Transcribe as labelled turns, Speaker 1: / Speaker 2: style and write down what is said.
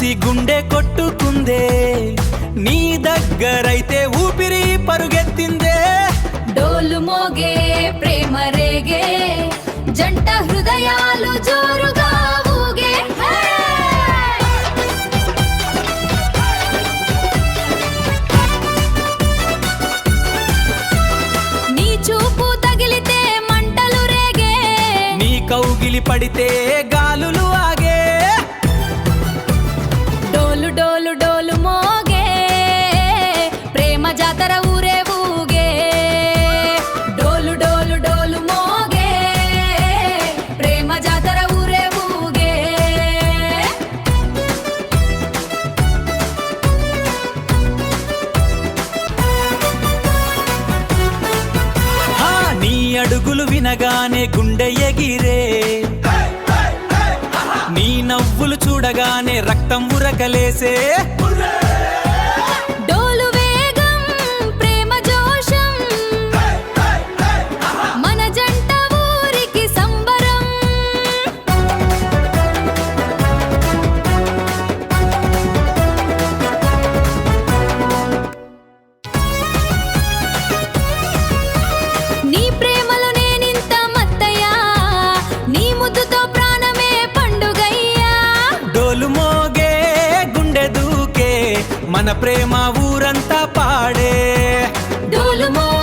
Speaker 1: చూసి గుండె కొట్టుకుందే, నీ దగ్గరైతే ఊపిరి పరుగెత్తిందే.
Speaker 2: డోలు మోగే ప్రేమ రేగే, జంట హృదయాలు జోరుగా ఊగే. నీ చూపు తగిలితే మంటలు రేగే,
Speaker 1: నీ కౌగిలి పడితే గాలులు ఆగే.
Speaker 2: డోలు డోలు డోలు మోగే, ప్రేమ జాతర ఊరే ఊగే. డోలు డోలు డోలు మోగే, ప్రేమ జాతర ఊరే ఊగే.
Speaker 1: ఆ, నీ అడుగులు వినగానే గుండె ఎగిరే, నీ నవ్వులు చూడగానే రక్తం ఉరకలేసే.
Speaker 2: డోలు వేగం ప్రేమ జోషం, మన జంట ఊరికి సంబరం. నీ ప్రేమలో నేనింత మత్తయ్యా, నీ ముద్దుతో ప్రాణమే పండుగయ్యా.
Speaker 1: డోలు మోగే గుండె దూకే, మన ప్రేమ ఊరంతా పాడే.
Speaker 2: డోలు మోగే